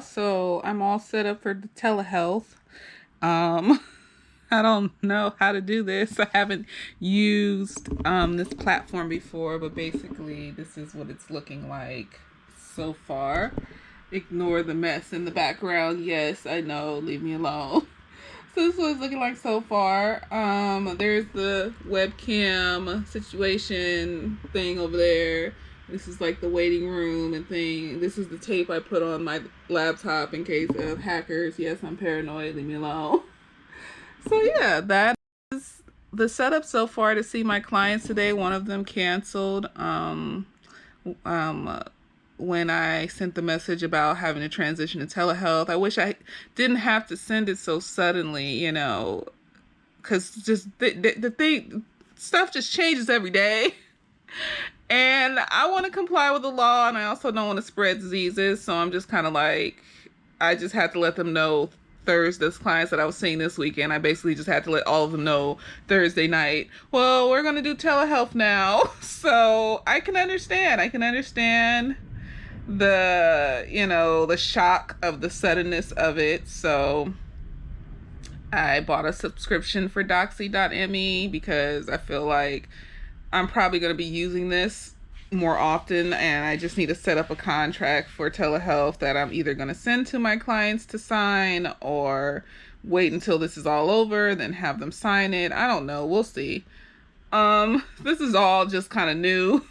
So I'm all set up for the telehealth. Um, I don't know how to do this. I haven't used this platform before, but basically this is what it's looking like so far. Ignore the mess in the background. Yes, I know. Leave me alone. So this is what it's looking like so far. There's the webcam situation thing over there. This is like the waiting room and thing. This is the tape I put on my laptop in case of hackers. Yes, I'm paranoid. Leave me alone. So yeah, that is the setup so far to see my clients today. One of them canceled. Um, when I sent the message about having to transition to telehealth. I wish I didn't have to send it so suddenly, because just the thing, stuff just changes every day. And I want to comply with the law, and I also don't want to spread diseases. So I'm just kind of like, I just had to let them know Thursday's clients that I was seeing this weekend. I basically just had to let all of them know Thursday night, well, we're going to do telehealth now. So I can understand. I can understand the shock of the suddenness of it. So I bought a subscription for doxy.me because I feel like I'm probably going to be using this more often, and I just need to set up a contract for telehealth that I'm either going to send to my clients to sign or wait until this is all over, then have them sign it. I don't know. We'll see. This is all just kind of new.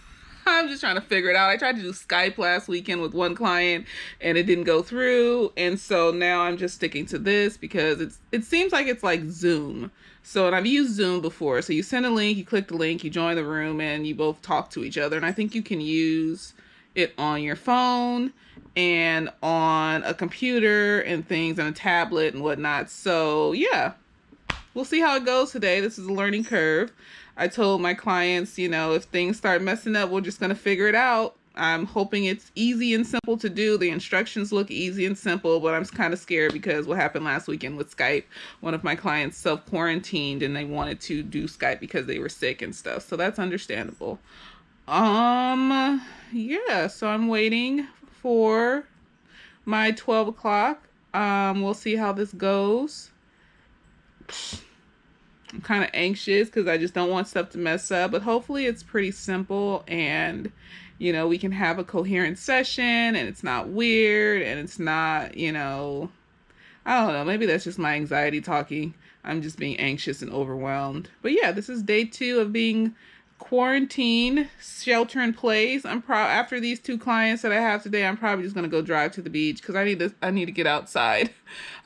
I'm just trying to figure it out. I tried to do Skype last weekend with one client and it didn't go through. And so now I'm just sticking to this because it seems like it's like Zoom. So, and I've used Zoom before. So you send a link, you click the link, you join the room, and you both talk to each other. And I think you can use it on your phone and on a computer and things and a tablet and whatnot. So yeah, we'll see how it goes today. This is a learning curve. I told my clients, if things start messing up, we're just going to figure it out. I'm hoping it's easy and simple to do. The instructions look easy and simple, but I'm kind of scared because what happened last weekend with Skype, one of my clients self-quarantined and they wanted to do Skype because they were sick and stuff. So that's understandable. Yeah, so I'm waiting for my 12 o'clock. We'll see how this goes. I'm kind of anxious because I just don't want stuff to mess up, but hopefully it's pretty simple and, we can have a coherent session and it's not weird and it's not, I don't know, maybe that's just my anxiety talking. I'm just being anxious and overwhelmed. But yeah, this is day 2 of being quarantined, shelter in place. After these 2 clients that I have today, I'm probably just going to go drive to the beach because I need to get outside.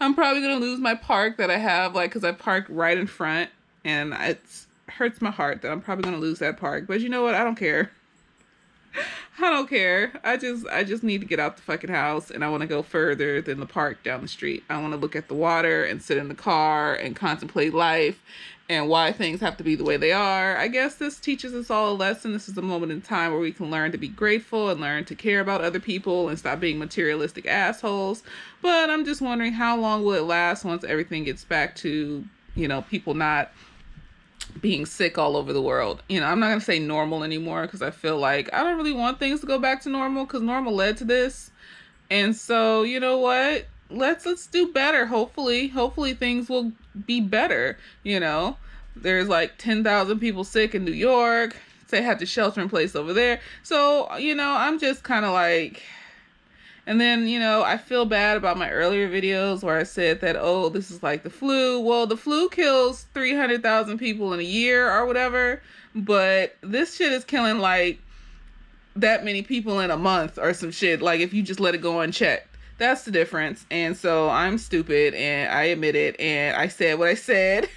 I'm probably going to lose my park that I have, because I park right in front. And it hurts my heart that I'm probably going to lose that park. But you know what? I don't care. I don't care. I just need to get out the fucking house, and I want to go further than the park down the street. I want to look at the water and sit in the car and contemplate life and why things have to be the way they are. I guess this teaches us all a lesson. This is a moment in time where we can learn to be grateful and learn to care about other people and stop being materialistic assholes. But I'm just wondering, how long will it last once everything gets back to, people not being sick all over the world. I'm not going to say normal anymore because I feel like I don't really want things to go back to normal because normal led to this. And so, you know what? Let's do better. Hopefully things will be better. There's like 10,000 people sick in New York. They had to shelter in place over there. So, I'm just kind of like, and then, I feel bad about my earlier videos where I said that, oh, this is like the flu. Well, the flu kills 300,000 people in a year or whatever. But this shit is killing like that many people in a month or some shit. Like if you just let it go unchecked. That's the difference. And so I'm stupid and I admit it. And I said what I said.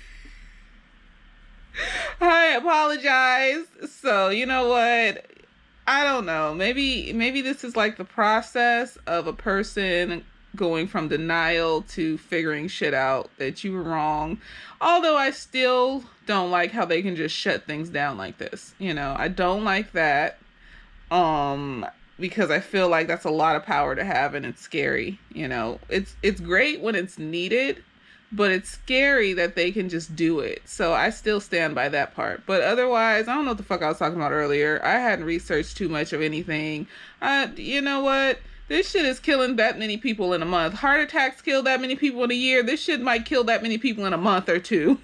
I apologize. So you know what? I don't know. Maybe this is like the process of a person going from denial to figuring shit out that you were wrong. Although I still don't like how they can just shut things down like this. I don't like that. Because I feel like that's a lot of power to have and it's scary. It's great when it's needed, but it's scary that they can just do it. So I still stand by that part. But otherwise, I don't know what the fuck I was talking about earlier. I hadn't researched too much of anything. You know what? This shit is killing that many people in a month. Heart attacks kill that many people in a year. This shit might kill that many people in a month or two.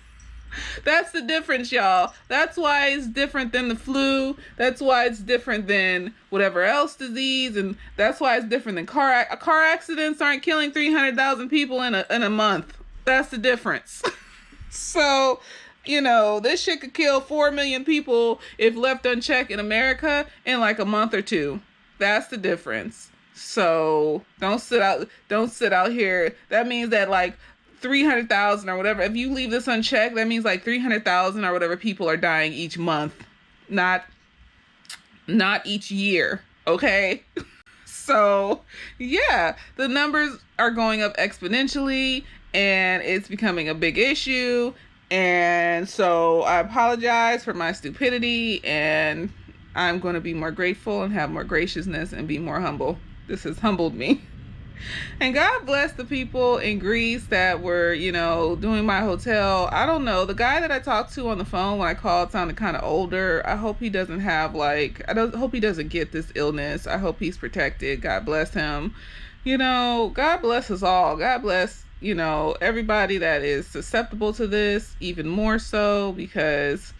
That's the difference, y'all. That's why it's different than the flu. That's why it's different than whatever else disease, and that's why it's different than car accidents aren't killing 300,000 people in a month. That's the difference. So, this shit could kill 4 million people if left unchecked in America in like a month or two. That's the difference. So don't sit out here. That means that like 300,000 or whatever. If you leave this unchecked, that means like 300,000 or whatever people are dying each month, not each year. Okay. So yeah, the numbers are going up exponentially and it's becoming a big issue. And so I apologize for my stupidity, and I'm going to be more grateful and have more graciousness and be more humble. This has humbled me. And God bless the people in Greece that were, doing my hotel. I don't know. The guy that I talked to on the phone when I called sounded kind of older. I hope he doesn't have hope he doesn't get this illness. I hope he's protected. God bless him. God bless us all. God bless, everybody that is susceptible to this, even more so, because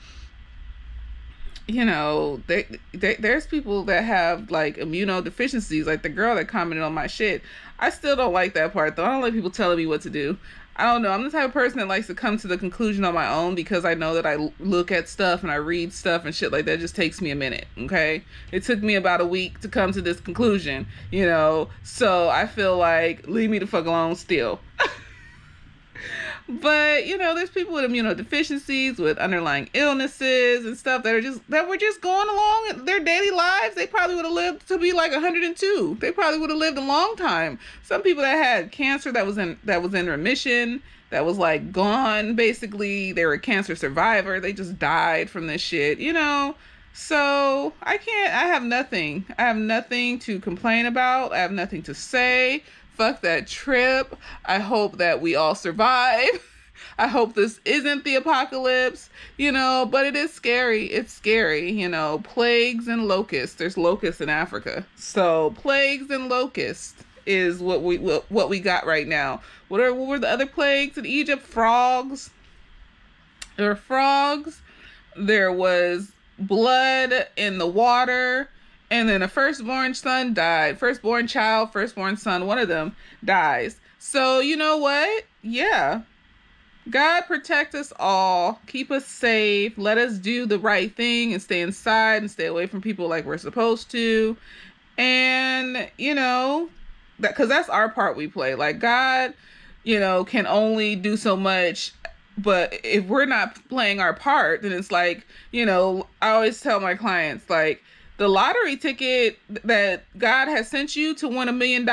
there's people that have like immunodeficiencies, like the girl that commented on my shit. I still don't like that part though. I don't like people telling me what to do. I don't know. I'm the type of person that likes to come to the conclusion on my own, because I know that I look at stuff and I read stuff and shit like that. It just takes me a minute. Okay. It took me about a week to come to this conclusion, so I feel like leave me the fuck alone still. But, there's people with immunodeficiencies, with underlying illnesses and stuff that were just going along their daily lives. They probably would have lived to be like 102. They probably would have lived a long time. Some people that had cancer that was in remission, that was like gone, basically. They were a cancer survivor. They just died from this shit, So I have nothing. I have nothing to complain about. I have nothing to say. Fuck that trip. I hope that we all survive. I hope this isn't the apocalypse, but it is scary. It's scary, plagues and locusts. There's locusts in Africa. So plagues and locusts is what we got right now. What were the other plagues in Egypt? Frogs. There were frogs. There was blood in the water. And then a firstborn son died. Firstborn child, firstborn son, one of them dies. So you know what? Yeah. God protect us all. Keep us safe. Let us do the right thing and stay inside and stay away from people like we're supposed to. And, because that's our part we play. Like God, can only do so much. But if we're not playing our part, then it's like, I always tell my clients, like, the lottery ticket that God has sent you to win $1 million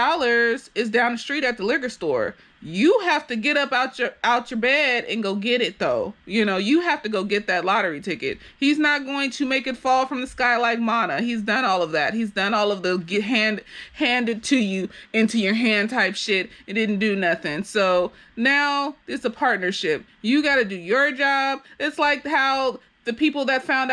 is down the street at the liquor store. You have to get up out your bed and go get it though. You have to go get that lottery ticket. He's not going to make it fall from the sky like manna. He's done all of that. He's done all of the handed to you into your hand type shit. It didn't do nothing. So now it's a partnership. You got to do your job. It's like how the people that found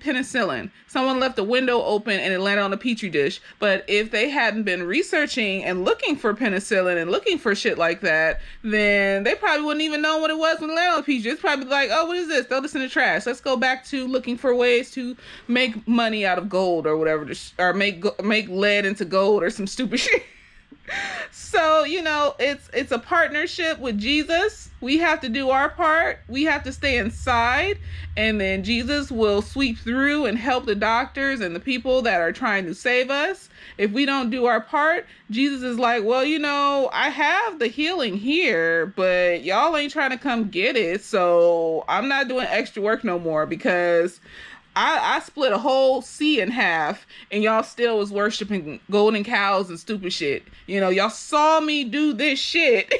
penicillin, someone left a window open and it landed on a petri dish. But if they hadn't been researching and looking for penicillin and looking for shit like that, then they probably wouldn't even know what it was when it landed on a petri dish. It's probably like, oh, what is this? Throw this in the trash. Let's go back to looking for ways to make money out of gold or whatever, or make lead into gold or some stupid shit. So, it's a partnership with Jesus. We have to do our part. We have to stay inside, and then Jesus will sweep through and help the doctors and the people that are trying to save us. If we don't do our part, Jesus is like, well, I have the healing here, but y'all ain't trying to come get it. So I'm not doing extra work no more, because I split a whole sea in half and y'all still was worshiping golden cows and stupid shit. Y'all saw me do this shit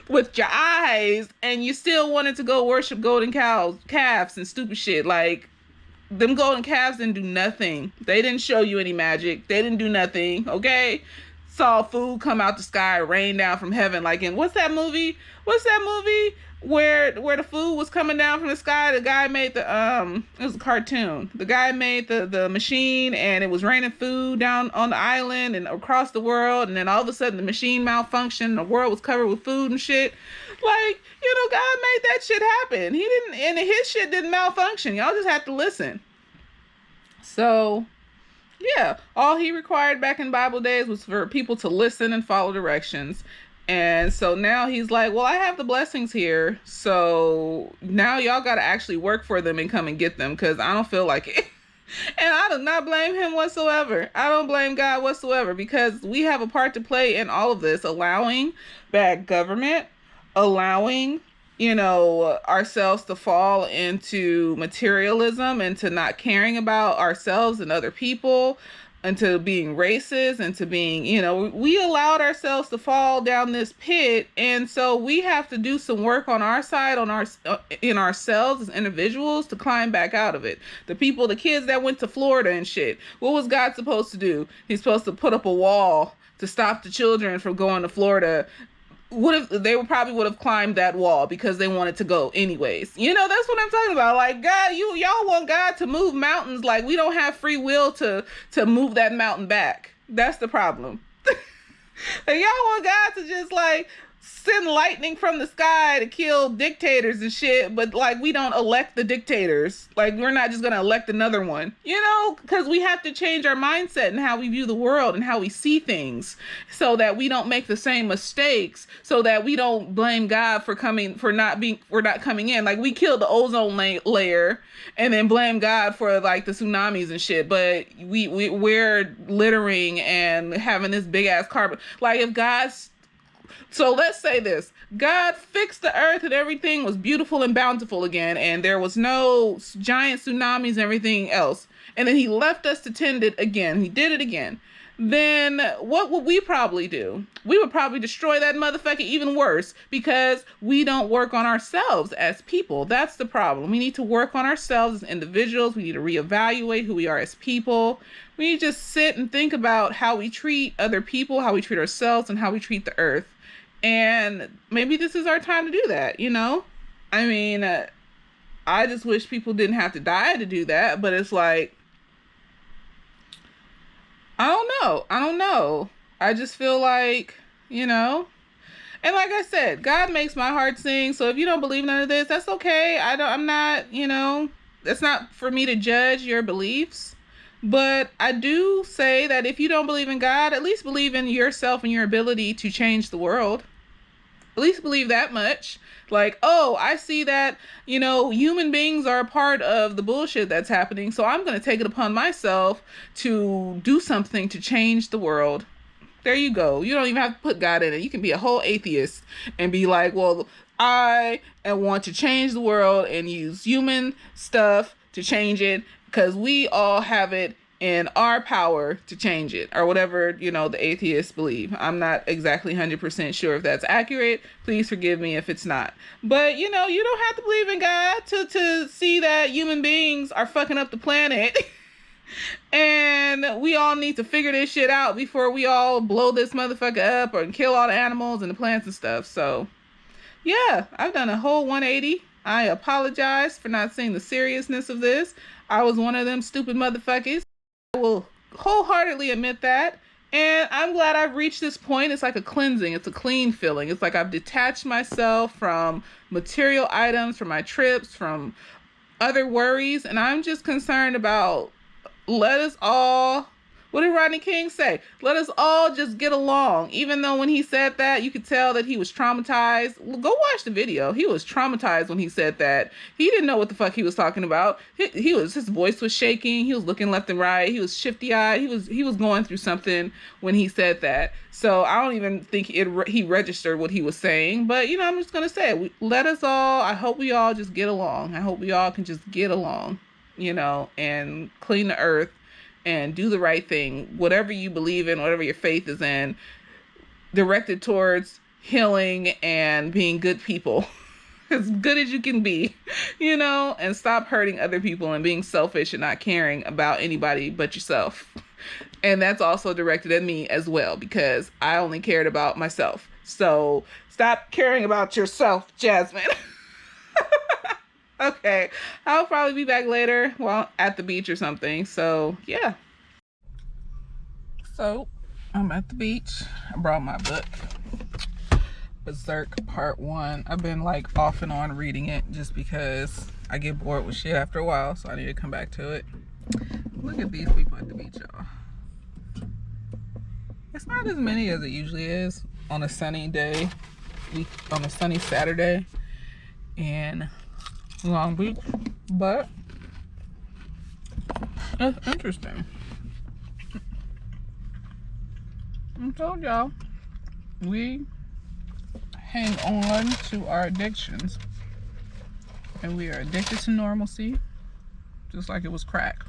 with your eyes and you still wanted to go worship golden calves and stupid shit. Like, them golden calves didn't do nothing. They didn't show you any magic. They didn't do nothing. Okay. saw food come out the sky, rain down from heaven. Like in what's that movie? What's that movie where the food was coming down from the sky? The guy made the it was a cartoon. The guy made the machine, and it was raining food down on the island and across the world, and then all of a sudden the machine malfunctioned and the world was covered with food and shit. Like, God made that shit happen. He didn't, and his shit didn't malfunction. Y'all just have to listen. So, yeah, all he required back in Bible days was for people to listen and follow directions. And so now he's like, well, I have the blessings here. So now y'all got to actually work for them and come and get them, because I don't feel like it. And I do not blame him whatsoever. I don't blame God whatsoever, because we have a part to play in all of this, allowing bad government, allowing ourselves to fall into materialism and to not caring about ourselves and other people, and to being racist, and to being, we allowed ourselves to fall down this pit. And so we have to do some work on our side, in ourselves as individuals, to climb back out of it. The kids that went to Florida and shit, what was God supposed to do? He's supposed to put up a wall to stop the children from going to Florida. Probably would have climbed that wall because they wanted to go anyways. That's what I'm talking about. Like, God, y'all want God to move mountains. Like, we don't have free will to move that mountain back. That's the problem. And y'all want God to just like send lightning from the sky to kill dictators and shit, but like we don't elect the dictators. Like, we're not just gonna elect another one, because we have to change our mindset and how we view the world and how we see things, so that we don't make the same mistakes, so that we don't blame God for not coming in. Like, we killed the ozone layer and then blame God for like the tsunamis and shit, but we're littering and having this big ass carbon. Like, so let's say this: God fixed the earth and everything was beautiful and bountiful again, and there was no giant tsunamis and everything else. And then he left us to tend it again. He did it again. Then what would we probably do? We would probably destroy that motherfucker even worse, because we don't work on ourselves as people. That's the problem. We need to work on ourselves as individuals. We need to reevaluate who we are as people. We need to just sit and think about how we treat other people, how we treat ourselves, and how we treat the earth. And maybe this is our time to do that, I mean, I just wish people didn't have to die to do that, but it's like, I don't know. I just feel like, and like I said, God makes my heart sing. So if you don't believe none of this, that's okay. I'm not, it's not for me to judge your beliefs. But I do say that if you don't believe in God, at least believe in yourself and your ability to change the world. At least believe that much. Like, oh, I see that, human beings are a part of the bullshit that's happening, so I'm going to take it upon myself to do something to change the world. There you go. You don't even have to put God in it. You can be a whole atheist and be like, well, I want to change the world and use human stuff to change it, because we all have it in our power to change it, or whatever, the atheists believe. I'm not exactly 100% sure if that's accurate. Please forgive me if it's not. But, you don't have to believe in God to see that human beings are fucking up the planet. And we all need to figure this shit out before we all blow this motherfucker up or kill all the animals and the plants and stuff. So, yeah, I've done a whole 180. I apologize for not seeing the seriousness of this. I was one of them stupid motherfuckers. I will wholeheartedly admit that. And I'm glad I've reached this point. It's like a cleansing. It's a clean feeling. It's like I've detached myself from material items, from my trips, from other worries. And I'm just concerned about, let us all, what did Rodney King say? Let us all just get along. Even though when he said that, you could tell that he was traumatized. Well, go watch the video. He was traumatized when he said that. He didn't know what the fuck he was talking about. His voice was shaking. He was looking left and right. He was shifty-eyed. He was going through something when he said that. So I don't even think he registered what he was saying. But, I'm just going to say it. Let us all, I hope we all just get along. I hope we all can just get along, and clean the earth and do the right thing. Whatever you believe in, whatever your faith is in, directed towards healing and being good people. As good as you can be, and stop hurting other people and being selfish and not caring about anybody but yourself. And that's also directed at me as well, because I only cared about myself. So stop caring about yourself, Jasmine. Okay, I'll probably be back later, well, at the beach or something. So yeah. So I'm at the beach. I brought my book, Berserk Part 1. I've been like off and on reading it just because I get bored with shit after a while, so I need to come back to it. Look at these people at the beach, y'all. It's not as many as it usually is on a sunny day, on a sunny Saturday in Long Beach, but it's interesting. I told y'all, we hang on to our addictions, and we are addicted to normalcy, just like it was crack.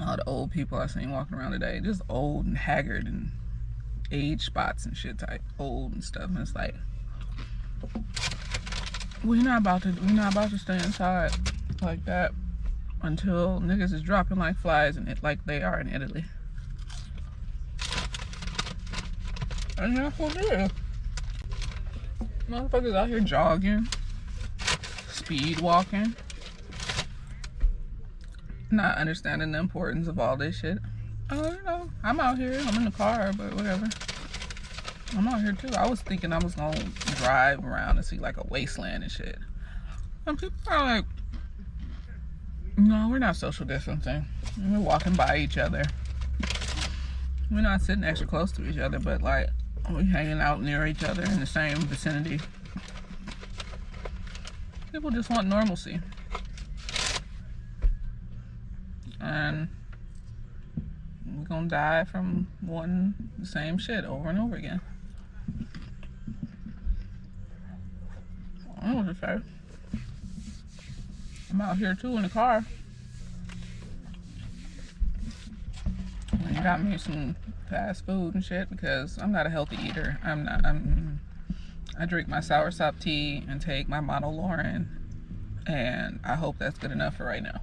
All the old people I seen walking around today, just old and haggard and age spots and shit type, old and stuff. And it's like, we're not about to stay inside like that until niggas is dropping like flies in it, like they are in Italy. And that's what it is. Motherfuckers out here jogging, speed walking, not understanding the importance of all this shit. Oh, you know, I'm out here. I'm in the car, but whatever. I'm out here too. I was thinking I was gonna drive around and see like a wasteland and shit. And people are like, no, we're not social distancing. We're walking by each other. We're not sitting extra close to each other, but like, we're hanging out near each other in the same vicinity. People just want normalcy. And we're gonna die from wanting the same shit over and over again. I don't know what to say. I'm out here too in the car. And got me some fast food and shit because I'm not a healthy eater. I drink my soursop tea and take my monolaurin, and I hope that's good enough for right now.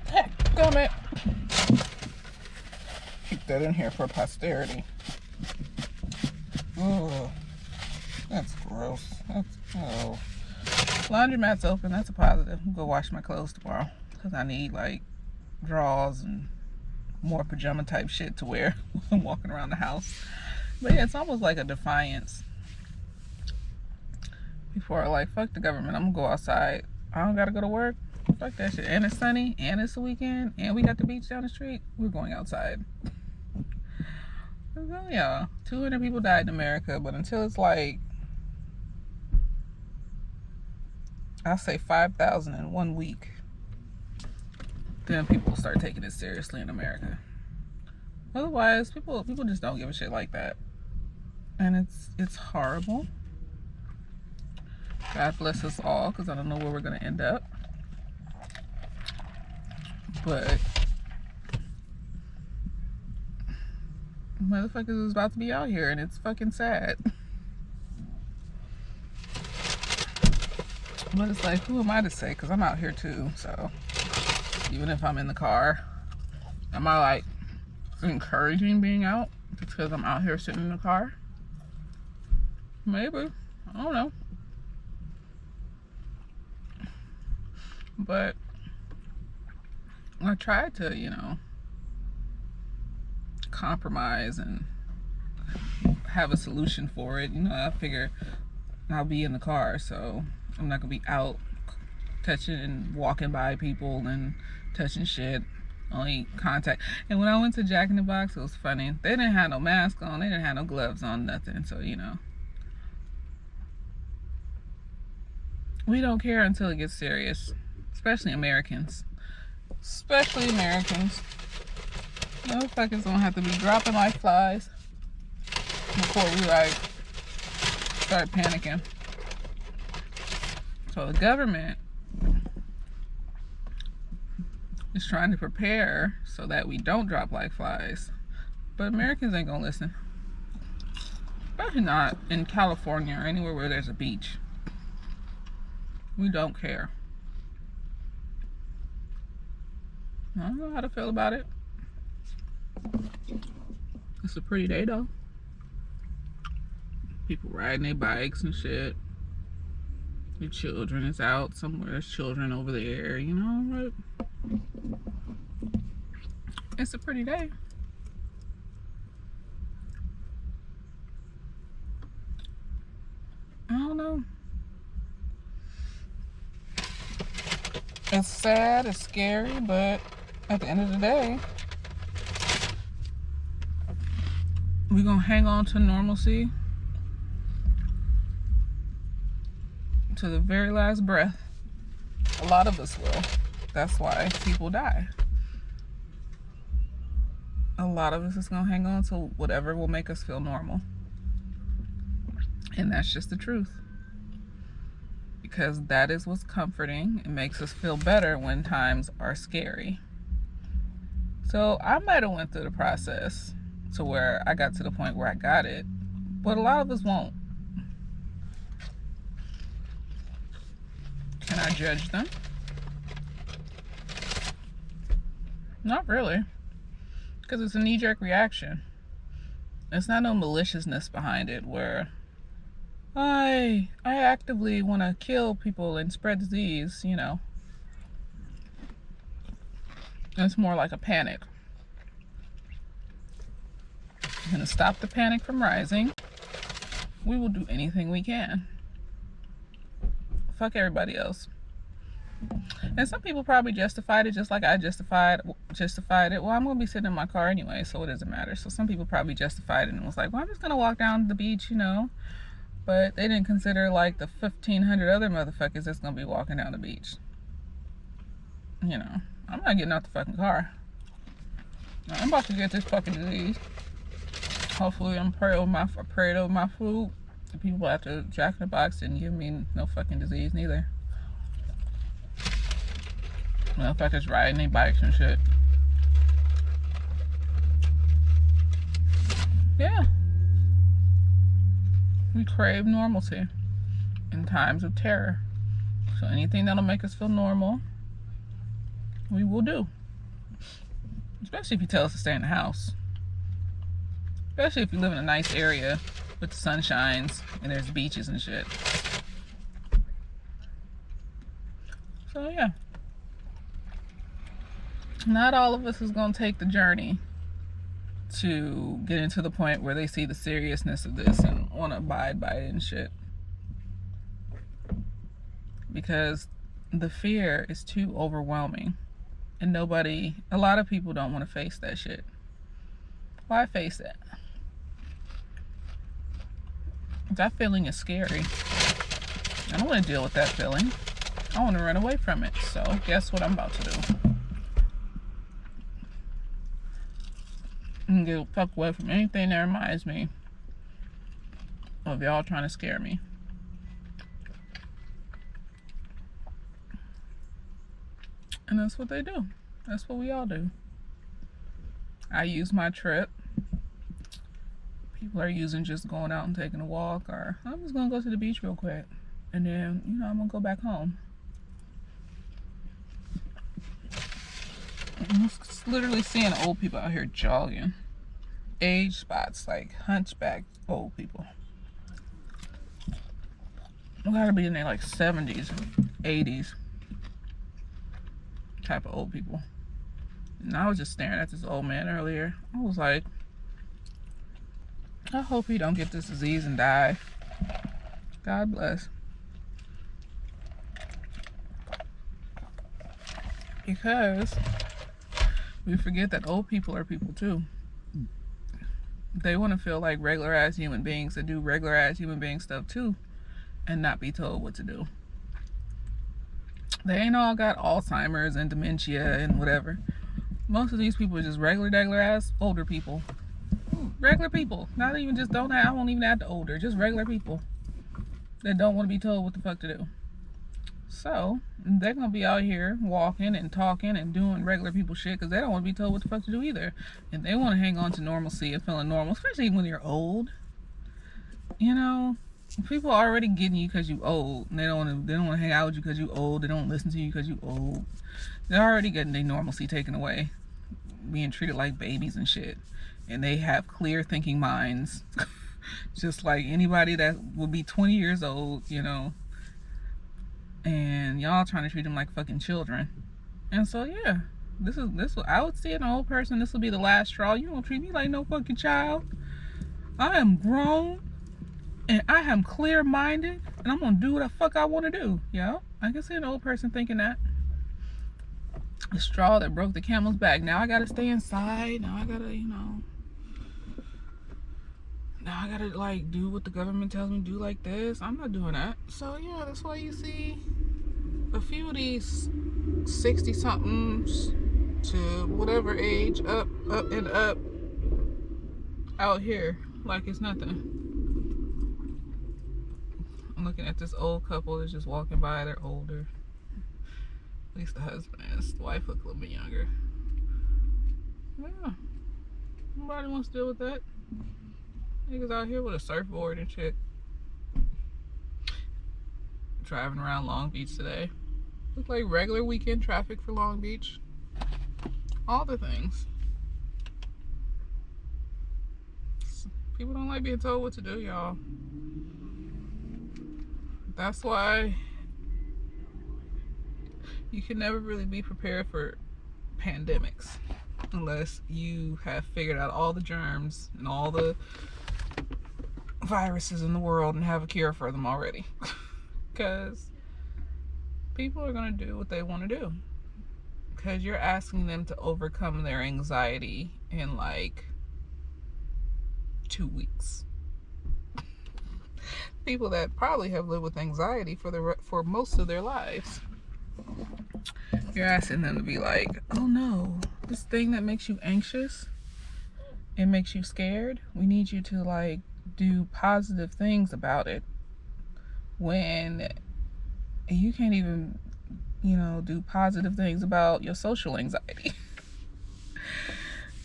Heck, gummit. Keep that in here for posterity. Oh, that's gross. Oh. Laundromat's open. That's a positive. I'll go wash my clothes tomorrow because I need like drawers and more pajama type shit to wear when I'm walking around the house. But yeah, it's almost like a defiance. Before, like, fuck the government, I'm gonna go outside. I don't gotta go to work. Fuck that shit. And it's sunny, and it's the weekend, and we got the beach down the street. We're going outside. Well, yeah, 200 people died in America, but until it's like, I'll say 5,000 in 1 week, then people will start taking it seriously in America. Otherwise, people just don't give a shit like that. And it's horrible. God bless us all, because I don't know where we're going to end up. But motherfuckers is about to be out here, and it's fucking sad. But it's like, who am I to say? Because I'm out here too, so even if I'm in the car, am I like encouraging being out just because I'm out here sitting in the car? Maybe. I don't know. But I tried to, you know, compromise and have a solution for it. You know, I figure I'll be in the car, so I'm not gonna be out touching and walking by people and touching shit. Only contact. And when I went to Jack in the Box, it was funny. They didn't have no mask on. They didn't have no gloves on, nothing. So, you know, we don't care until it gets serious. Especially Americans. Especially Americans. Motherfuckers don't have to be dropping like flies before we like start panicking. So the government is trying to prepare so that we don't drop like flies. But Americans ain't gonna listen. Especially not in California or anywhere where there's a beach. We don't care. I don't know how to feel about it. It's a pretty day though. People riding their bikes and shit. Your children is out somewhere. There's children over there, you know, right? It's a pretty day. I don't know. It's sad, it's scary, but at the end of the day, we're gonna hang on to normalcy to the very last breath. A lot of us will. That's why people die. A lot of us is gonna hang on to whatever will make us feel normal. And that's just the truth. Because that is what's comforting. It makes us feel better when times are scary. So I might have went through the process to where I got to the point where I got it, but a lot of us won't. Can I judge them? Not really. Because it's a knee-jerk reaction. There's not no maliciousness behind it where I actively want to kill people and spread disease, you know. It's more like a panic. And to stop the panic from rising, we will do anything we can. Fuck everybody else. And some people probably justified it just like I justified it. Well, I'm going to be sitting in my car anyway, so it doesn't matter. So some people probably justified it and was like, well, I'm just going to walk down the beach, you know. But they didn't consider like the 1,500 other motherfuckers that's going to be walking down the beach. You know, I'm not getting out the fucking car. I'm about to get this fucking disease. Hopefully I'm prayed over my food. The people at the Jack in the Box didn't give me no fucking disease neither. Motherfuckers riding their bikes and shit. Yeah. We crave normalcy in times of terror. So anything that'll make us feel normal, we will do. Especially if you tell us to stay in the house. Especially if you live in a nice area with the sun shines and there's beaches and shit. So yeah. Not all of us is going to take the journey to get into the point where they see the seriousness of this and want to abide by it and shit. Because the fear is too overwhelming. And a lot of people don't want to face that shit. Why face it? That feeling is scary. I don't want to deal with that feeling. I want to run away from it. So guess what I'm about to do? And get the fuck away from anything that reminds me of y'all trying to scare me. And that's what they do. That's what we all do. I use my trip. People are using just going out and taking a walk, or I'm just gonna go to the beach real quick. And then, you know, I'm gonna go back home. I'm literally seeing old people out here jogging. Age spots, like hunchback old people. They gotta be in their like 70s, 80s type of old people. And I was just staring at this old man earlier. I was like, I hope he don't get this disease and die. God bless. Because we forget that old people are people too. They want to feel like regular ass human beings that do regular ass human being stuff too, and not be told what to do. They ain't all got Alzheimer's and dementia and whatever. Most of these people are just regular ass older people. Regular people. Not even just I won't even add the older. Just regular people that don't want to be told what the fuck to do. So they're gonna be out here walking and talking and doing regular people shit because they don't want to be told what the fuck to do either. And they want to hang on to normalcy and feeling normal, especially when you're old. You know, people are already getting you because you old. And they don't want to hang out with you because you old. They don't listen to you because you old. They're already getting their normalcy taken away, being treated like babies and shit. And they have clear thinking minds, just like anybody that will be 20 years old, you know. And y'all trying to treat them like fucking children. And so yeah, this I would say an old person, this will be the last straw. You don't treat me like no fucking child. I am grown and I am clear minded and I'm gonna do what the fuck I want to do. Yeah, I can see an old person thinking that. The straw that broke the camel's back. Now I gotta stay inside. Now I gotta, you know, now I gotta like do what the government tells me to do like this. I'm not doing that. So yeah, that's why you see a few of these 60 somethings to whatever age, up and up, out here like it's nothing. I'm looking at this old couple that's just walking by. They're older. At least the husband is. The wife looks a little bit younger. Yeah. Nobody wants to deal with that. Niggas out here with a surfboard and shit. Driving around Long Beach today. Looks like regular weekend traffic for Long Beach. All the things. People don't like being told what to do, y'all. That's why you can never really be prepared for pandemics unless you have figured out all the germs and all the viruses in the world and have a cure for them already. Because people are going to do what they want to do. Because you're asking them to overcome their anxiety in like 2 weeks. People that probably have lived with anxiety for most of their lives. You're asking them to be like, oh no, this thing that makes you anxious, it makes you scared. We need you to like do positive things about it, when you can't even, you know, do positive things about your social anxiety.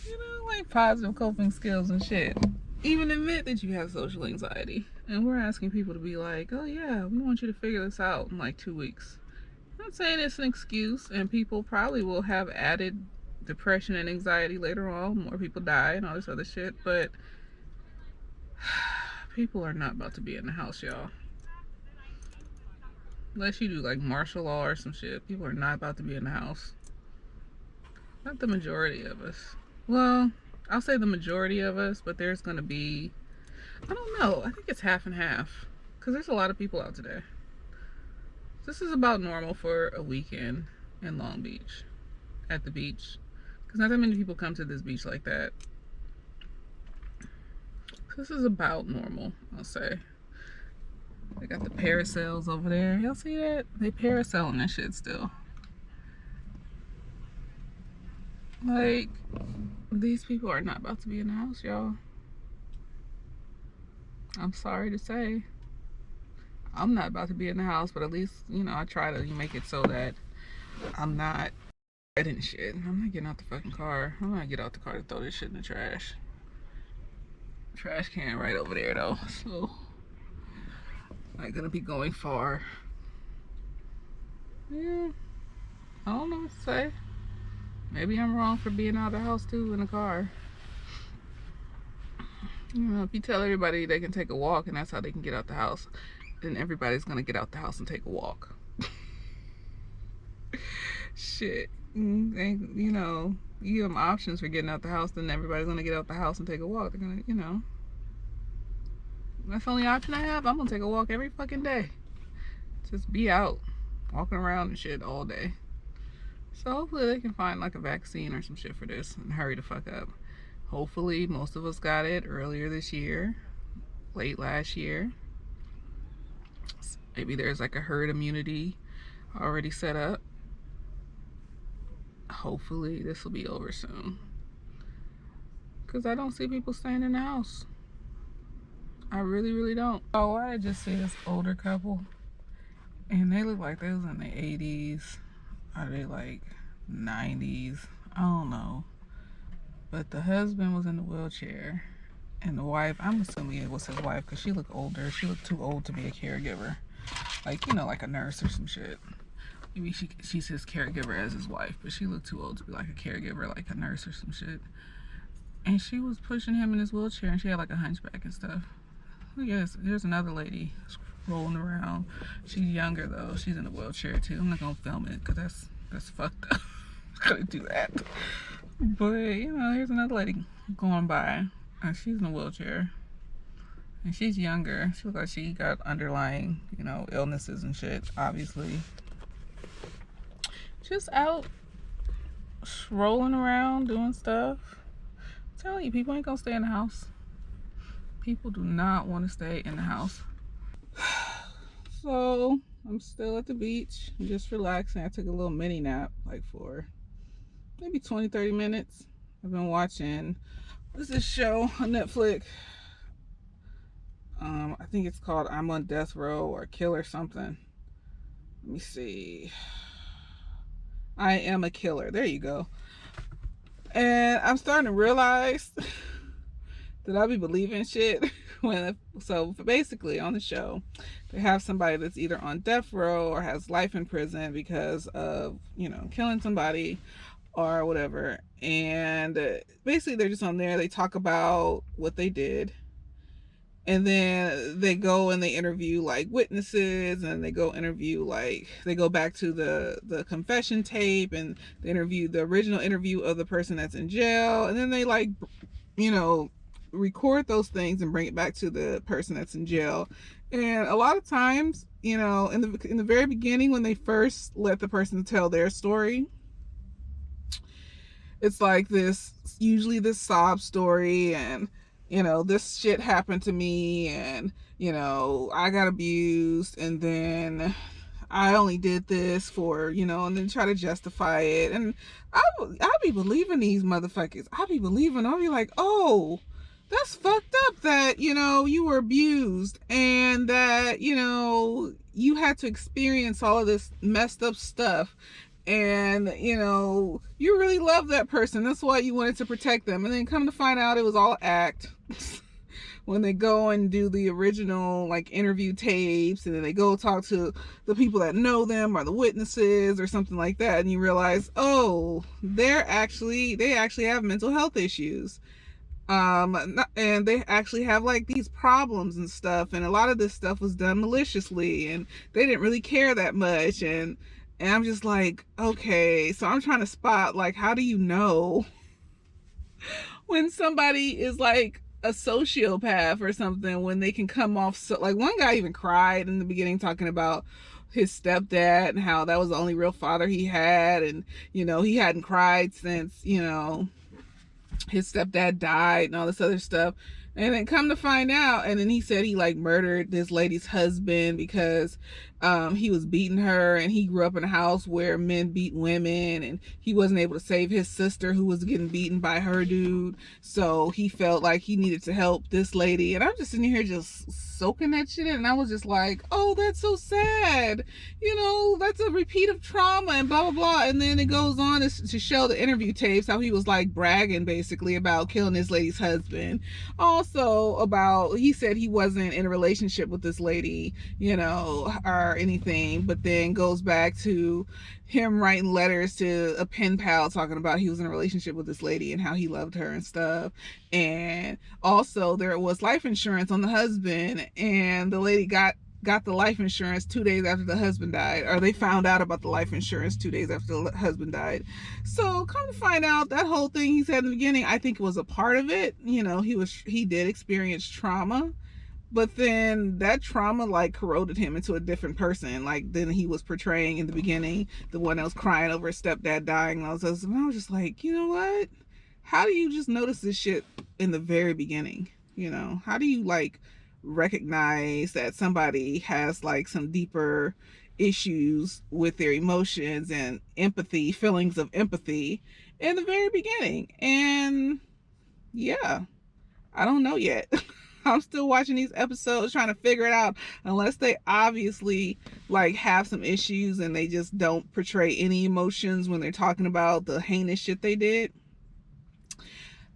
You know, like positive coping skills and shit. Even admit that you have social anxiety. And we're asking people to be like, oh yeah, we want you to figure this out in like 2 weeks. I'm not saying it's an excuse, and people probably will have added depression and anxiety later on. More people die and all this other shit, but people are not about to be in the house, y'all. Unless you do like martial law or some shit, people are not about to be in the house. Not the majority of us. Well, I'll say the majority of us, but there's gonna be, I don't know, I think it's half and half, because there's a lot of people out today. This is about normal for a weekend in Long Beach, at the beach, because not that many people come to this beach like that. This is about normal, I'll say. They got the parasails over there. Y'all see that? They parasailing that shit still. Like, these people are not about to be in the house, y'all. I'm sorry to say. I'm not about to be in the house, but at least, you know, I try to make it so that I'm not dreading shit. I'm not getting out the fucking car. I'm gonna get out the car to throw this shit in the trash. Trash can right over there, though. So, I'm not gonna be going far. Yeah. I don't know what to say. Maybe I'm wrong for being out of the house, too, in a car. You know, if you tell everybody they can take a walk and that's how they can get out the house, then everybody's gonna get out the house and take a walk. Shit. And, you know, you give them options for getting out the house, then everybody's gonna get out the house and take a walk. They're gonna, you know. That's the only option I have. I'm gonna take a walk every fucking day. Just be out, walking around and shit all day. So hopefully they can find like a vaccine or some shit for this and hurry the fuck up. Hopefully most of us got it earlier this year, late last year. Maybe there's like a herd immunity already set up. Hopefully this will be over soon, because I don't see people staying in the house. I really don't. Oh, I just see this older couple, and they look like they was in the 80s. Are they like 90s? I don't know. But the husband was in the wheelchair, and the wife, I'm assuming it was his wife, because she looked older. She looked too old to be a caregiver. Like, you know, like a nurse or some shit. maybe she's his caregiver as his wife, but she looked too old to be like a caregiver, like a nurse or some shit. And she was pushing him in his wheelchair, and she had like a hunchback and stuff. Yes, there's another lady rolling around. She's younger though. She's in a wheelchair too. I'm not gonna film it because that's fucked up. I couldn't do that. But you know, here's another lady going by, and she's in a wheelchair, and she's younger. She looks like she got underlying, you know, illnesses and shit. Obviously, just out rolling around doing stuff. I'm telling you, people ain't gonna stay in the house. People do not want to stay in the house. So I'm still at the beach. I'm just relaxing. I took a little mini nap, like for maybe 20-30 minutes. I've been watching, what's this show on Netflix? I think it's called I'm on Death Row or Kill or something. Let me see. I Am a Killer. There you go. And I'm starting to realize that I be believing shit. So basically on the show, they have somebody that's either on death row or has life in prison because of, you know, killing somebody or whatever. And basically they're just on there. They talk about what they did. And then they go and they interview like witnesses, and they go back to the confession tape, and they interview the original interview of the person that's in jail. And then they like, you know, record those things and bring it back to the person that's in jail. And a lot of times, you know, in the very beginning, when they first let the person tell their story, it's like usually this sob story, and you know, this shit happened to me, and you know, I got abused, and then I only did this for, you know, and then try to justify it. And I'll be believing these motherfuckers. I'll be like, oh, that's fucked up that, you know, you were abused and that, you know, you had to experience all of this messed up stuff. And, you know, you really love that person. That's why you wanted to protect them. And then come to find out it was all act. When they go and do the original like interview tapes, and then they go talk to the people that know them or the witnesses or something like that, and you realize, oh, they actually have mental health issues. And they actually have like these problems and stuff, and a lot of this stuff was done maliciously, and they didn't really care that much. And I'm just like, okay, so I'm trying to spot, like, how do you know when somebody is like a sociopath or something, when they can come off so, like, one guy even cried in the beginning talking about his stepdad and how that was the only real father he had, and you know, he hadn't cried since, you know, his stepdad died and all this other stuff. And then come to find out, and then he said he like murdered this lady's husband because he was beating her, and he grew up in a house where men beat women, and he wasn't able to save his sister who was getting beaten by her dude. So he felt like he needed to help this lady. And I'm just sitting here just soaking that shit in, and I was just like, oh, that's so sad. You know, that's a repeat of trauma and blah, blah, blah. And then it goes on to show the interview tapes, how he was like bragging basically about killing this lady's husband. Also about, he said he wasn't in a relationship with this lady, you know, or anything, but then goes back to him writing letters to a pen pal talking about he was in a relationship with this lady and how he loved her and stuff. And also there was life insurance on the husband, and the lady got the life insurance 2 days after the husband died, or they found out about the life insurance 2 days after the husband died. So come to find out, that whole thing he said in the beginning, I think it was a part of it. You know, he did experience trauma, but then that trauma like corroded him into a different person. Like then he was portraying in the beginning, the one that was crying over his stepdad dying, and I was just like, you know what? How do you just notice this shit in the very beginning? You know, how do you like recognize that somebody has like some deeper issues with their emotions and empathy, feelings of empathy in the very beginning? And yeah, I don't know yet. I'm still watching these episodes trying to figure it out, unless they obviously like have some issues and they just don't portray any emotions when they're talking about the heinous shit they did.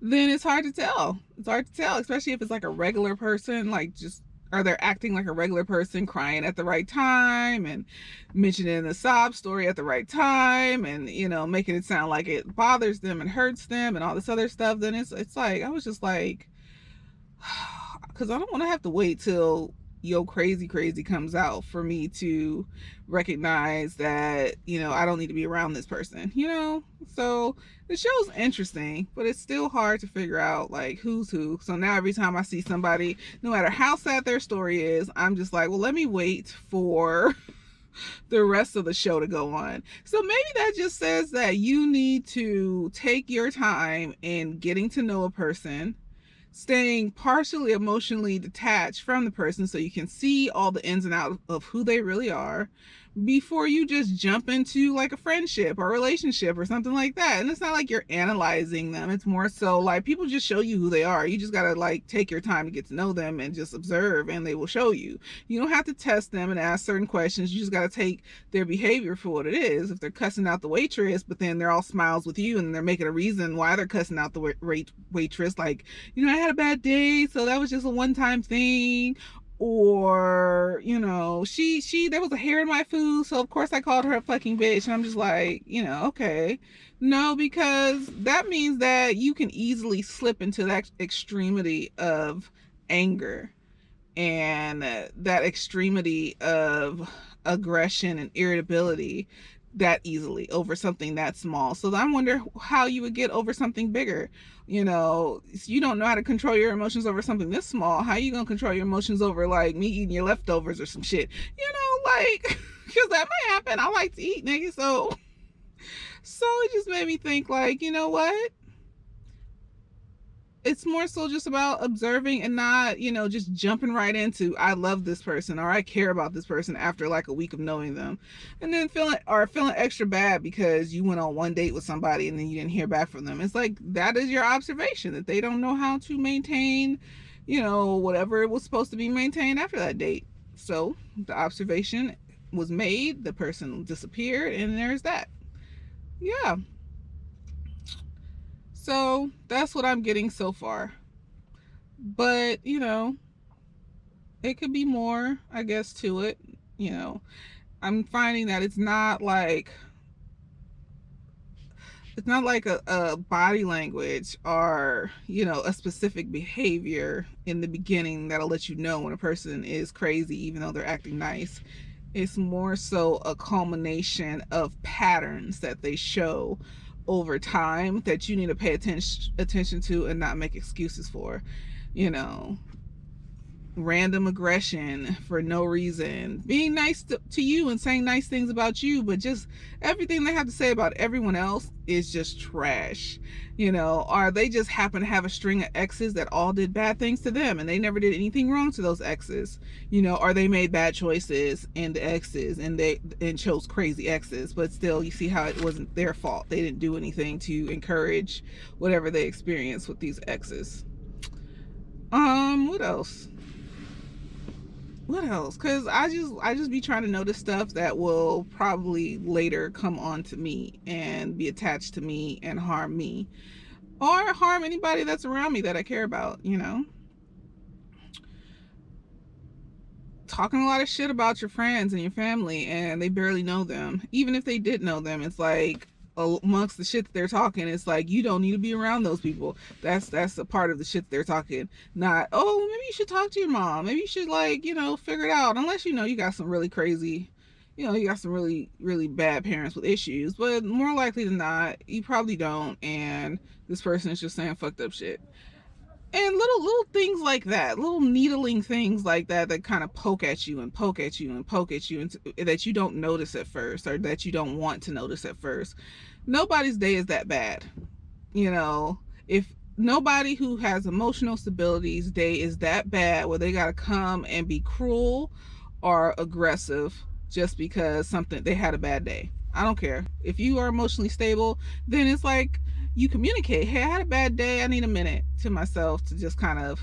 Then it's hard to tell. It's hard to tell, especially if it's like a regular person, like just Or they're acting like a regular person, crying at the right time and mentioning a sob story at the right time, and making it sound like it bothers them and hurts them and all this other stuff. Then it's like, I was just like, because I don't want to have to wait till yo crazy comes out for me to recognize that I don't need to be around this person. So the show's interesting, but it's still hard to figure out like who's who. So now every time I see somebody, no matter how sad their story is, I'm just like, well, let me wait for the rest of the show to go on. So maybe that just says that you need to take your time in getting to know a person, staying partially emotionally detached from the person so you can see all the ins and outs of who they really are before you just jump into like a friendship or relationship or something like that. And it's not like you're analyzing them. It's more so like people just show you who they are. You just got to like take your time to get to know them and just observe, and they will show you. You don't have to test them and ask certain questions. You just got to take their behavior for what it is. If they're cussing out the waitress, but then they're all smiles with you and they're making a reason why they're cussing out the waitress, like, I had a bad day, so that was just a one-time thing. Or she there was a hair in my food, so of course I called her a fucking bitch. And I'm just like, okay, no, because that means that you can easily slip into that extremity of anger and that extremity of aggression and irritability that easily over something that small. So I wonder how you would get over something bigger. You don't know how to control your emotions over something this small. How you gonna control your emotions over like me eating your leftovers or some shit? Like, because that might happen. I like to eat, nigga. So it just made me think, like, you know what? It's more so just about observing and not, just jumping right into I love this person or I care about this person after like a week of knowing them, and then feeling extra bad because you went on one date with somebody and then you didn't hear back from them. It's like, that is your observation that they don't know how to maintain, whatever it was supposed to be maintained after that date. So the observation was made, the person disappeared, and there's that. Yeah. So that's what I'm getting so far. But, it could be more, I guess, to it. I'm finding that it's not like a body language or, a specific behavior in the beginning that'll let you know when a person is crazy, even though they're acting nice. It's more so a culmination of patterns that they show over time that you need to pay attention to and not make excuses for. Random aggression for no reason, being nice to you and saying nice things about you, but just everything they have to say about everyone else is just trash. Or they just happen to have a string of exes that all did bad things to them and they never did anything wrong to those exes. Or they made bad choices in the exes and chose crazy exes, but still you see how it wasn't their fault. They didn't do anything to encourage whatever they experienced with these exes. What else? Because I just be trying to notice stuff that will probably later come on to me and be attached to me and harm me or harm anybody that's around me that I care about. Talking a lot of shit about your friends and your family and they barely know them. Even if they did know them, it's like, amongst the shit that they're talking, it's like you don't need to be around those people. That's a part of the shit they're talking. Not, oh, maybe you should talk to your mom. Maybe you should figure it out. Unless you got some really crazy, you got some really, really bad parents with issues. But more likely than not, you probably don't. And this person is just saying fucked up shit. And little things like that, little needling things like that kind of poke at you and poke at you and poke at you, and that you don't notice at first, or that you don't want to notice at first. Nobody's day is that bad. If nobody who has emotional stability's day is that bad where they gotta come and be cruel or aggressive just because they had a bad day. I don't care. If you are emotionally stable, then it's like you communicate, hey, I had a bad day, I need a minute to myself to just kind of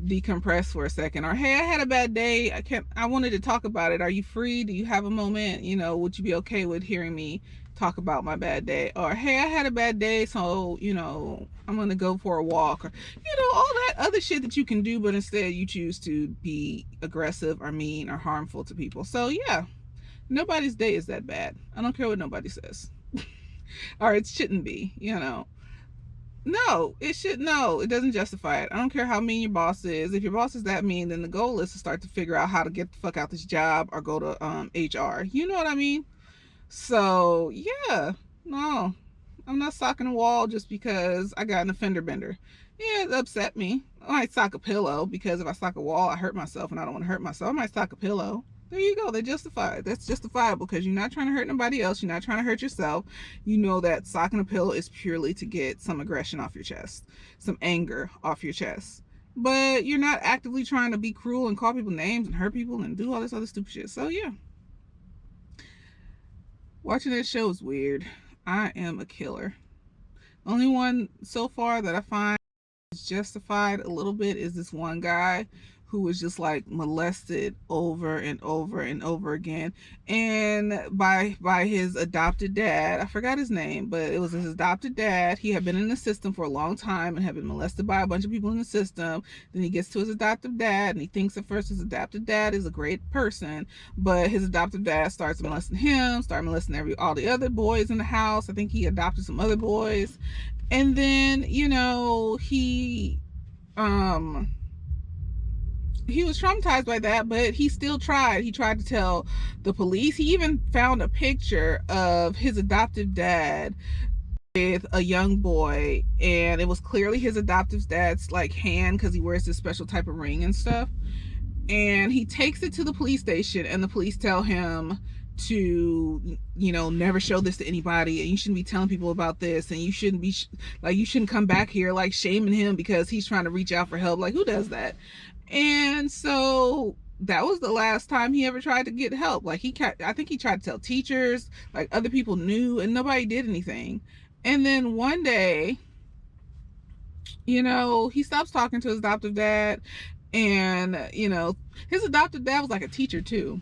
decompress for a second. Or, hey, I had a bad day, I wanted to talk about it, are you free, do you have a moment, would you be okay with hearing me talk about my bad day? Or, hey, I had a bad day, so I'm gonna go for a walk. Or all that other shit that you can do, but instead you choose to be aggressive or mean or harmful to people. So yeah, nobody's day is that bad. I don't care what nobody says. Or it shouldn't be. No, it should. No, it doesn't justify it. I don't care how mean your boss is. If your boss is that mean, then the goal is to start to figure out how to get the fuck out this job or go to HR. You know what I mean? So yeah, no, I'm not socking a wall just because I got an offender bender. Yeah, it upset me. I might sock a pillow, because if I sock a wall, I hurt myself, and I don't want to hurt myself. I might sock a pillow. There you go. They justify it. That's justifiable because you're not trying to hurt nobody else. You're not trying to hurt yourself. You know that socking a pillow is purely to get some aggression off your chest, some anger off your chest. But you're not actively trying to be cruel and call people names and hurt people and do all this other stupid shit. So yeah, watching that show is weird. I am a killer. The only one so far that I find is justified a little bit is this one guy who was just like molested over and over and over again, and by his adopted dad. I forgot his name, but it was his adopted dad. He had been in the system for a long time and had been molested by a bunch of people in the system. Then he gets to his adoptive dad, and he thinks at first his adoptive dad is a great person, but his adoptive dad starts molesting him, all the other boys in the house. I think he adopted some other boys, and then he was traumatized by that, but he still tried. He tried to tell the police. He even found a picture of his adoptive dad with a young boy, and it was clearly his adoptive dad's like hand, because he wears this special type of ring and stuff. And he takes it to the police station, and the police tell him to never show this to anybody, and you shouldn't be telling people about this, and you shouldn't be you shouldn't come back here like shaming him because he's trying to reach out for help. Like, who does that? And so that was the last time he ever tried to get help. Like, I think he tried to tell teachers, like other people knew, and nobody did anything. And then one day, he stops talking to his adoptive dad, and his adoptive dad was like a teacher too.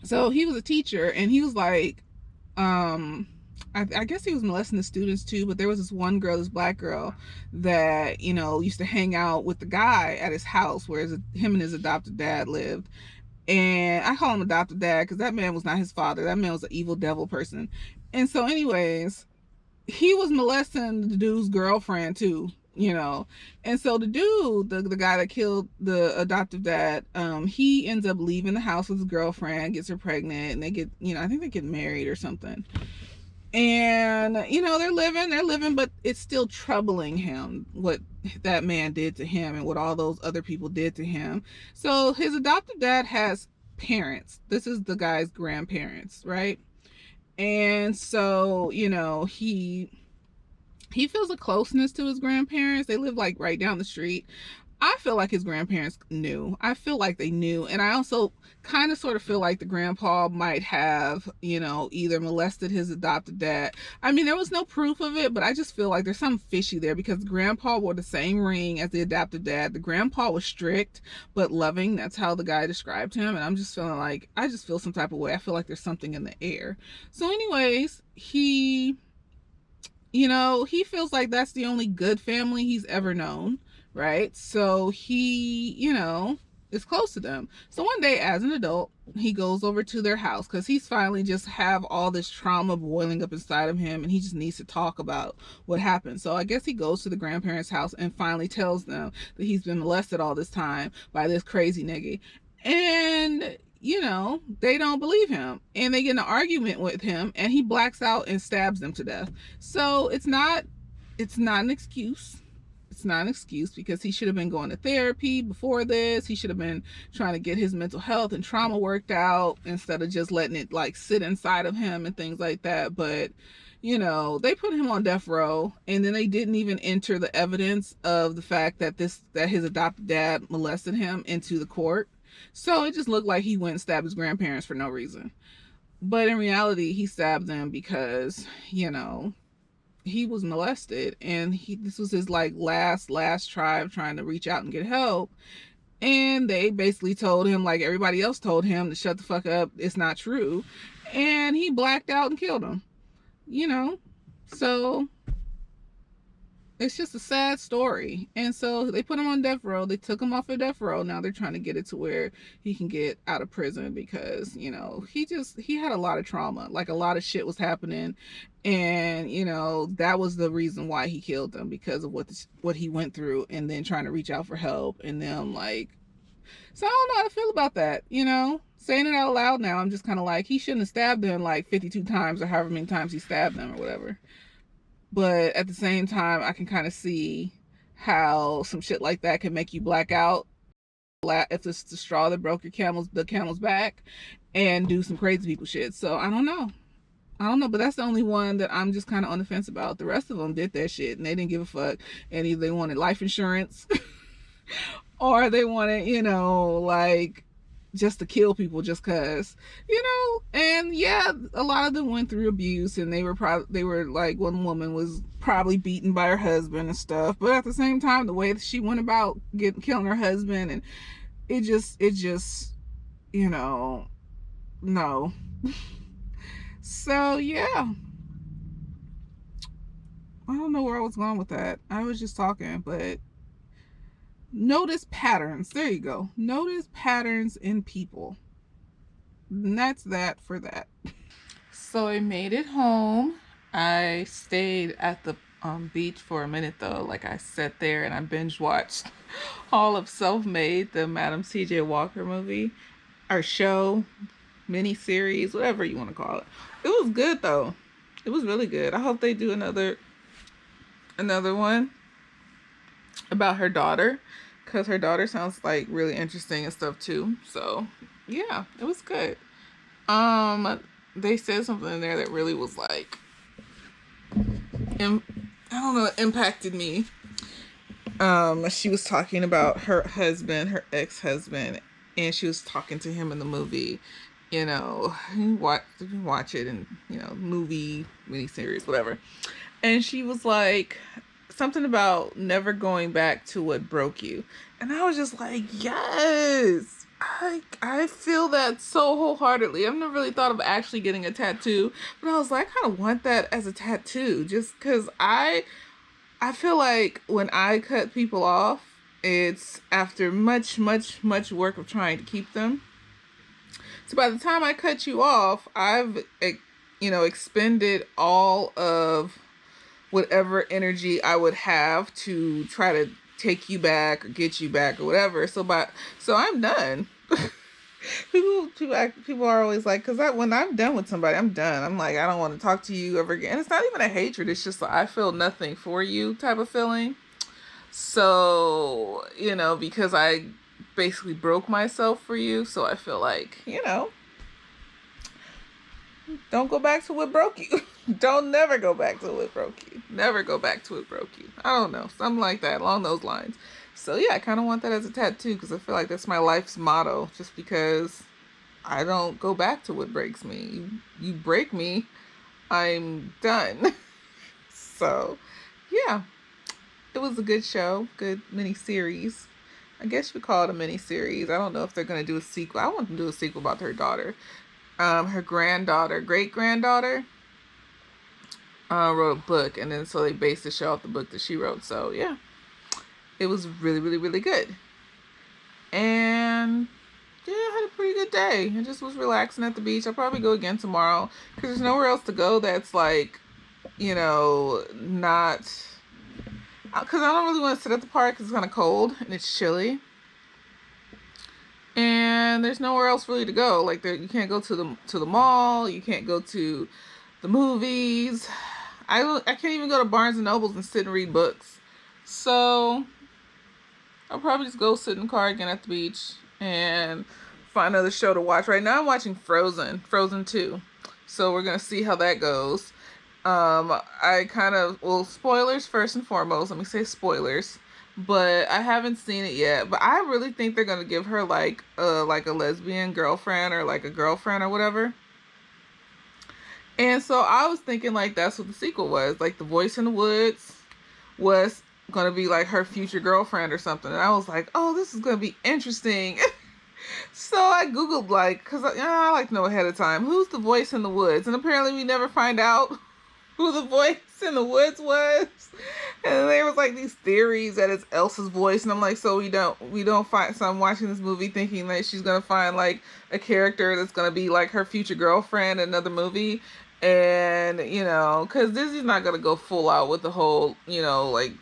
So he was a teacher, and he was like, I guess he was molesting the students too, but there was this one girl, this black girl, that used to hang out with the guy at his house where him and his adopted dad lived. And I call him adopted dad because that man was not his father. That man was an evil devil person. And so anyways, he was molesting the dude's girlfriend too, and so the dude, the guy that killed the adoptive dad, he ends up leaving the house with his girlfriend, gets her pregnant, and they get, I think they get married or something. And they're living, but it's still troubling him what that man did to him and what all those other people did to him. So his adoptive dad has parents. This is the guy's grandparents, right? And so he feels a closeness to his grandparents. They live like right down the street. I feel like his grandparents knew. I feel like they knew. And I also kind of sort of feel like the grandpa might have, either molested his adopted dad. I mean, there was no proof of it, but I just feel like there's something fishy there, because the grandpa wore the same ring as the adopted dad. The grandpa was strict but loving. That's how the guy described him. And I'm just feeling like, I just feel some type of way. I feel like there's something in the air. So anyways, he feels like that's the only good family he's ever known. Right? So he, is close to them. So one day as an adult, he goes over to their house because he's finally just have all this trauma boiling up inside of him, and he just needs to talk about what happened. So I guess he goes to the grandparents' house and finally tells them that he's been molested all this time by this crazy nigga. And they don't believe him, and they get in an argument with him, and he blacks out and stabs them to death. So it's not an excuse. It's not an excuse, because he should have been going to therapy before this. He should have been trying to get his mental health and trauma worked out instead of just letting it like sit inside of him and things like that. But they put him on death row, and then they didn't even enter the evidence of the fact that his adopted dad molested him into the court. So it just looked like he went and stabbed his grandparents for no reason. But in reality, he stabbed them because, he was molested, and this was his like last try of trying to reach out and get help. And they basically told him, like everybody else told him, to shut the fuck up, it's not true. And he blacked out and killed him, you know. So it's just a sad story. And so they put him on death row. They took him off of death row. Now they're trying to get it to where he can get out of prison, because, you know, he had a lot of trauma. Like, a lot of shit was happening. And, you know, that was the reason why he killed them, because of what he went through, and then trying to reach out for help. And then, like, so I don't know how to feel about that, you know? Saying it out loud now, I'm just kind of like, he shouldn't have stabbed them like 52 times or however many times he stabbed them or whatever. But at the same time, I can kind of see how some shit like that can make you black out, if it's the straw that broke the camel's back, and do some crazy people shit. So I don't know, but that's the only one that I'm just kind of on the fence about. The rest of them did that shit and they didn't give a fuck, and either they wanted life insurance or they wanted, you know, like, just to kill people just cause, you know. And yeah, a lot of them went through abuse, and they were like, one woman was probably beaten by her husband and stuff. But at the same time, the way that she went about killing her husband, and it just, you know, no. So yeah, I don't know where I was going with that. I was just talking, but notice patterns. There you go. Notice patterns in people. And that's that for that. So I made it home. I stayed at the beach for a minute though. Like, I sat there and I binge watched all of Self-Made, the Madam C.J. Walker movie, or show, mini-series, whatever you want to call it. It was good though. It was really good. I hope they do another one about her daughter, because her daughter sounds like really interesting and stuff too. So yeah, it was good. They said something in there that really was like, I don't know, it impacted me. She was talking about her husband, her ex-husband, and she was talking to him in the movie. You know, you watch it, and, you know, movie, miniseries, whatever. And she was like, something about never going back to what broke you. And I was just like, yes, I feel that so wholeheartedly. I've never really thought of actually getting a tattoo, but I was like, I kind of want that as a tattoo, just because I feel like when I cut people off, it's after much work of trying to keep them. So by the time I cut you off, I've, you know, expended all of whatever energy I would have to try to take you back or get you back or whatever. So I'm done. People are always like, because when I'm done with somebody, I'm done. I'm like, I don't want to talk to you ever again. And it's not even a hatred. It's just like, I feel nothing for you type of feeling. So, you know, because I basically broke myself for you. So I feel like, you know, don't go back to what broke you. Don't never go back to what broke you. Never go back to what broke you. I don't know. Something like that, along those lines. So yeah, I kind of want that as a tattoo, because I feel like that's my life's motto. Just because I don't go back to what breaks me. You break me, I'm done. So yeah, it was a good show. Good mini-series. I guess you could call it a mini-series. I don't know if they're going to do a sequel. I want them to do a sequel about her daughter. Her great-granddaughter, wrote a book, and then so they based the show off the book that she wrote. So yeah, it was really good. And yeah, I had a pretty good day. I just was relaxing at the beach. I'll probably go again tomorrow, because there's nowhere else to go that's like, you know, not, because I don't really want to sit at the park because it's kind of cold and it's chilly. And there's nowhere else really to go. Like, you can't go to the mall. You can't go to the movies. I can't even go to Barnes and Nobles and sit and read books. So I'll probably just go sit in the car again at the beach and find another show to watch. Right now I'm watching Frozen 2. So we're going to see how that goes. Spoilers first and foremost. Let me say spoilers. But I haven't seen it yet. But I really think they're going to give her like a lesbian girlfriend, or like a girlfriend or whatever. And so I was thinking like that's what the sequel was. Like the voice in the woods was gonna be like her future girlfriend or something. And I was like, oh, this is gonna be interesting. So I Googled like, cause I like to know ahead of time, who's the voice in the woods? And apparently we never find out who the voice in the woods was. And there was like these theories that it's Elsa's voice, and I'm like, so we don't find. So I'm watching this movie thinking that she's gonna find like a character that's gonna be like her future girlfriend in another movie, and because Disney's not gonna go full out with the whole like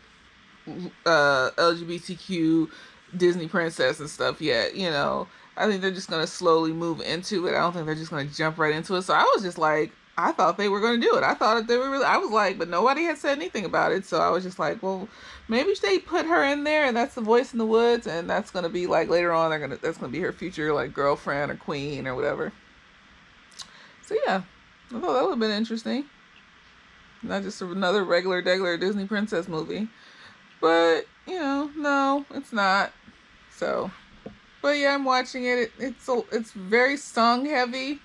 LGBTQ Disney princess and stuff yet. I think they're just gonna slowly move into it. I don't think they're just gonna jump right into it. So I was just like, I thought they were gonna do it. I thought that they were really. I was like, but nobody had said anything about it. So I was just like, well, maybe they put her in there, and that's the voice in the woods, and that's gonna be like later on. That's gonna be her future like girlfriend or queen or whatever. So yeah, I thought that would have been interesting. Not just another regular Disney princess movie. But, no, it's not. So, but yeah, I'm watching it. It's very song heavy.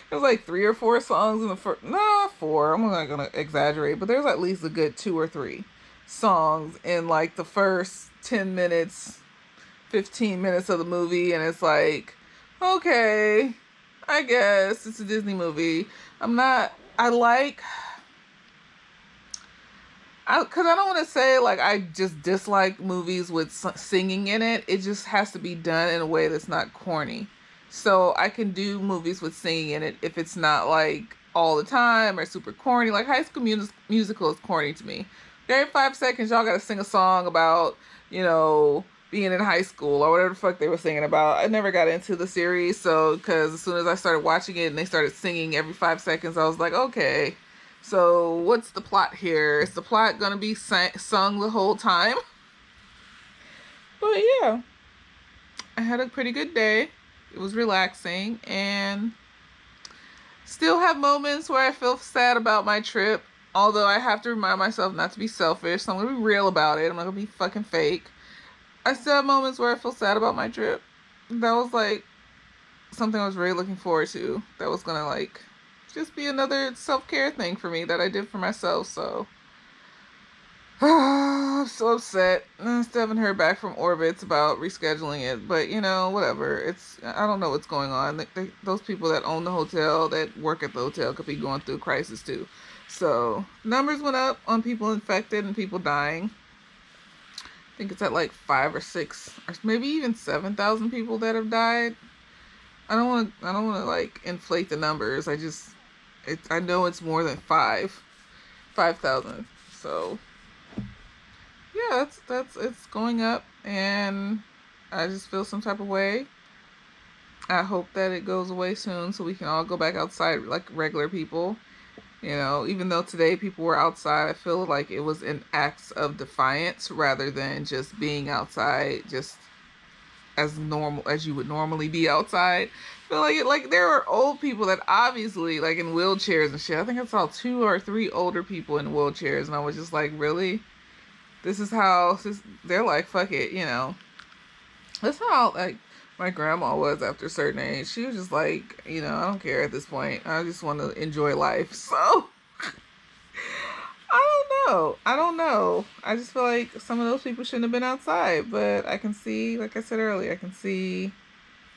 There's like 3 or 4 songs in the first, no, 4. I'm not gonna exaggerate, but there's at least a good 2 or 3 songs in like the first 10 minutes, 15 minutes of the movie, and it's like, okay, I guess it's a Disney movie. Because I don't want to say like I just dislike movies with singing in it. It just has to be done in a way that's not corny. So I can do movies with singing in it if it's not like all the time or super corny. Like High School Musical is corny to me. Every 5 seconds, y'all gotta sing a song about being in high school or whatever the fuck they were singing about. I never got into the series, so because as soon as I started watching it and they started singing every 5 seconds, I was like, okay. So what's the plot here? Is the plot gonna be sung the whole time? But yeah, I had a pretty good day. It was relaxing, and still have moments where I feel sad about my trip. Although I have to remind myself not to be selfish, so I'm gonna be real about it. I'm not gonna be fucking fake. I still have moments where I feel sad about my trip. That was like something I was really looking forward to. That was gonna like just be another self-care thing for me that I did for myself. So I'm so upset. I still haven't heard back from Orbitz about rescheduling it, but whatever. I don't know what's going on. Those people that own the hotel, that work at the hotel, could be going through a crisis too. So numbers went up on people infected and people dying. I think it's at like 5 or 6 or maybe even 7,000 people that have died. I don't want to like inflate the numbers. I know it's more than 5,000. So yeah, it's going up, and I just feel some type of way. I hope that it goes away soon so we can all go back outside like regular people. Even though today people were outside, I feel like it was an act of defiance rather than just being outside just as normal as you would normally be outside. I feel like there were old people that obviously like in wheelchairs and shit. I think I saw 2 or 3 older people in wheelchairs, and I was just like, really? This is how they're like, fuck it, That's how like my grandma was after a certain age. She was just like, I don't care at this point. I just want to enjoy life. So I don't know. I just feel like some of those people shouldn't have been outside, but I can see, like I said earlier, I can see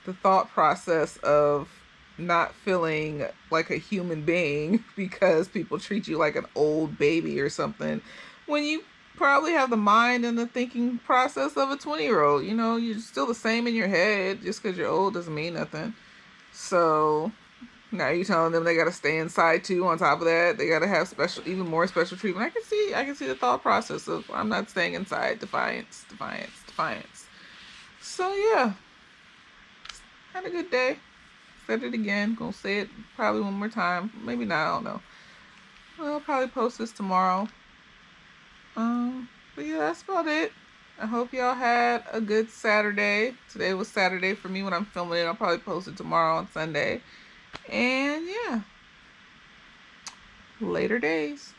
the thought process of not feeling like a human being because people treat you like an old baby or something when you probably have the mind and the thinking process of a 20-year-old. You're still the same in your head. Just because you're old doesn't mean nothing. So now you're telling them they got to stay inside too. On top of that, they got to have even more special treatment. I can see the thought process of I'm not staying inside. Defiance. So yeah, had a good day. Said it again. Gonna say it probably one more time. Maybe not. I don't know. I'll probably post this tomorrow. But yeah, that's about it. I hope y'all had a good Saturday. Today was Saturday for me when I'm filming it. I'll probably post it tomorrow on Sunday. And yeah, later days.